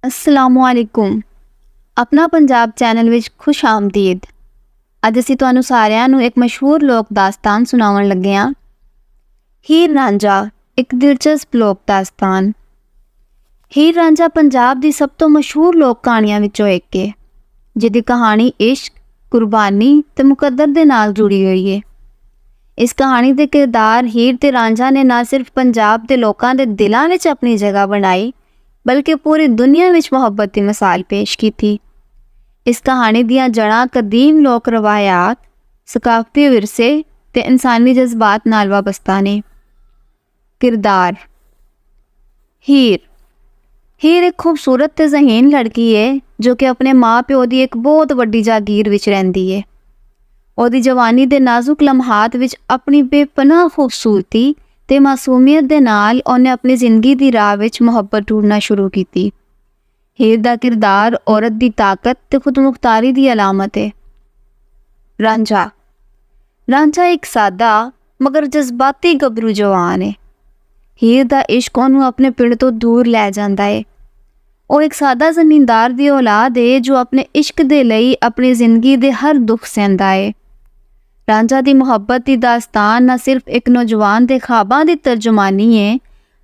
अस्सलामुअलैकुम। अपना Punjab channel which खुश आमदीद। अज असीं तुहानूं सारिਆਂ ਨੂੰ एक मशहूर लोक दास्तान सुनाउण लगे हां। हीर रांझा एक दिलचस्प लोक दास्तान। हीर रांझा पंजाब दी सब तो मशहूर लोक कहानियां विचों एक है, जिहदी कहानी इश्क, कुर्बानी ते मुकद्दर दे नाल जुड़ी हुई है। इस कहानी दे किरदार हीर ते रांझा ने ना सिर्फ पंजाब दे लोकां दे दिलां विच अपनी जगह बनाई, बल्कि पूरी दुनिया विच मुहब्बत की मिसाल पेश की थी। इस कहानी दियां जड़ां कदीम लोक रवायात, सकाफती विरसे ते इंसानी जज्बात नाल वाबस्ता ने। किरदार हीर हीर एक खूबसूरत ते ज़हीन लड़की है जो कि अपने माँ प्यो दी एक बहुत वड्डी जागीर विच रहिंदी है। ओहदी जवानी दे नाजुक लम्हात विच अपनी बेपनाह खूबसूरती ते मासूमियत दे नाल उन्हें अपनी जिंदगी दी राह विच मुहब्बत ढूंढना शुरू की। हीर दा किरदार औरत दी ताकत ते खुदमुख्तारी दी अलामत है। रांझा रांझा एक सादा मगर जज्बाती गबरू जवान है। हीर दा इश्क उन्हें अपने पिंड तो दूर लै जांदा है। वह एक सादा जमींदार दी औलाद है जो अपने इश्क दे लई अपनी जिंदगी दे हर दुख सहंदा है। रांझा दी मुहब्बत दी दास्तान न सिर्फ एक नौजवान दे ख्वाबां दी तर्जुमानी है,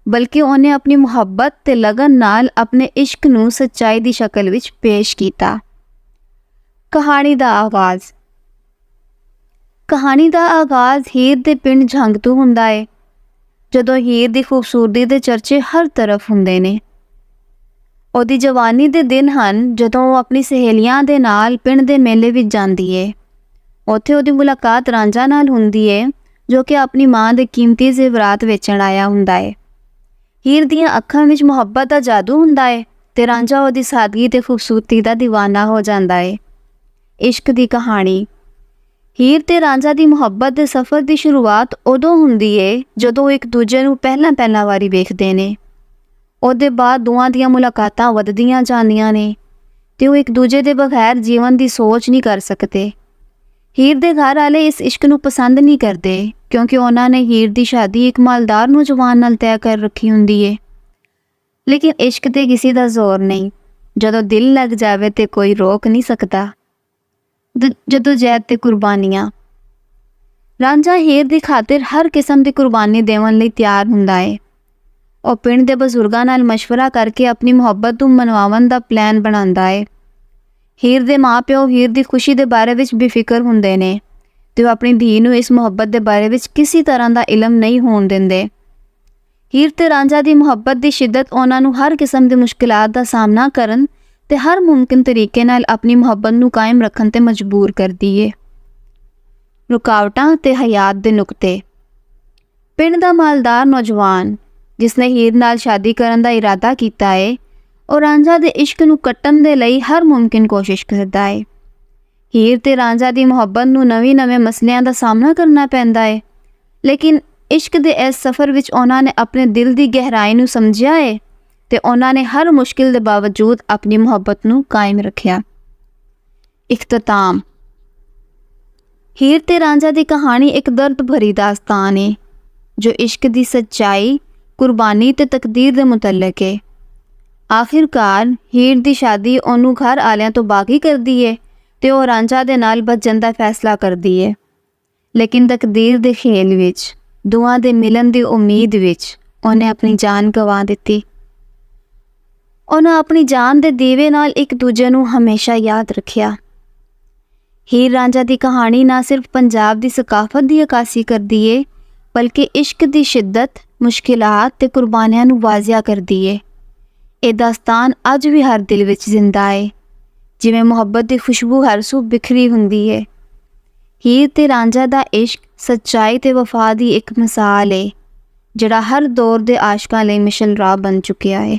बल्कि उन्हें अपनी मुहब्बत ते लगन नाल अपने इश्क नूं सच्चाई दी शक्ल विच पेश कीता। कहानी दा आगाज़ हीर दे पिंड झंग तो हुंदा है, जदों हीर दी खूबसूरती दे चर्चे हर तरफ हुंदे ने। ओहदी जवानी दे दिन हन जदों वो अपनी सहेलियां दे नाल पिंड दे मेले विच जांदी है। उत्थे ओहदी मुलाकात रांझा नाल हुंदी है, जो कि अपनी मां दे कीमती जेवरात वेचण आया हुंदा है। हीर दियां अखां विच मुहब्बत दा जादू हुंदा है ते रांझा ओहदी सादगी ते खूबसूरती दा दीवाना हो जांदा है। इश्क दी कहानी हीर ते रांझा दी मुहब्बत दे सफ़र दी शुरुआत उदों हुंदी है जदों एक दूजे नूं पहला वारी वेखदे ने। ਉਹਦੇ बाद दोवां दियां मुलाकातां वधदियां जांदियां ने ते ਉਹ एक दूजे दे बगैर जीवन दी सोच नहीं कर सकते। हीर दे घर वाले इस इश्क नूं पसंद नहीं करते क्योंकि उन्हां ने हीर दी शादी एक मालदार नौजवान नाल तय कर रखी हुंदी है। लेकिन इश्क ते किसी दा जोर नहीं, जदों दिल लग जावे ते कोई रोक नहीं सकता। जदोजहद ते कुर्बानियां रांझा हीर दी खातिर हर किस्म दी कुर्बानी देवन लई तैयार हुंदा है। और पिंड दे बजुर्गां नाल मशवरा करके अपनी मुहब्बत नूं मनवावन दा प्लान बनांदा है। हीर दे माँ प्यो हीर दी खुशी दे बारे विच बेफिक्र हुंदे ने ते वो अपनी धी नूं इस मुहब्बत दे बारे विच किसी तरह दा इलम नहीं होण दिंदे। हीर ते रांझा दी मुहब्बत दी शिद्दत उन्हां नूं हर किस्म दी मुश्किलात दा सामना करन ते हर मुमकिन तरीके नाल अपनी मुहब्बत नूं कायम रखन ते मजबूर करदी है। रुकावटां ते हयात दे नुकते पिंड दा मालदार नौजवान जिसने हीर नाल शादी करन दा इरादा कीता है और रांझा दे इश्क नूं कट्टण दे लई हर मुमकिन कोशिश करदा है। हीर ते रांझा दी मुहब्बत नूं नवें मसलियां दा सामना करना पैंदा है, लेकिन इश्क दे इस सफ़र विच उन्हां ने अपने दिल दी गहराई नूं समझिया है ते उन्हां ने हर मुश्किल दे बावजूद अपनी मुहब्बत नूं कायम रखिया। इख्तिताम हीर ते रांझा दी कहानी एक दर्द भरी दास्तान है जो इश्क दी सच्चाई, कुर्बानी ते तकदीर दे मुतल्लिक है। आखिरकार हीर दी शादी ओनू घर आलियां तो बागी करदी है ते ओ रांझा दे नाल भज्जण दा फैसला करदी है। लेकिन तकदीर दे खेल विच दोवां दे मिलन दी उम्मीद विच उन्हें अपनी जान गवा दित्ती। उन्हें अपनी जान दे दीवे नाल एक दूजे नूं हमेशा याद रखिया। हीर रांझा दी कहानी ना सिर्फ पंजाब दी सकाफत दी अक्कासी करदी है, बल्कि इश्क दी शिद्दत, मुश्किलात ते कुर्बानियां नूं वाजिया करदी है। ये दास्तान अज भी हर दिल विच जिंदा है, जिवें मुहब्बत दी खुशबू हर सू बिखरी हुंदी है। हीर ते रांझा दा इश्क सच्चाई ते वफा दी एक मिसाल है, जिहड़ा हर दौर दे आशकां लई मिशल राह बन चुकिया है।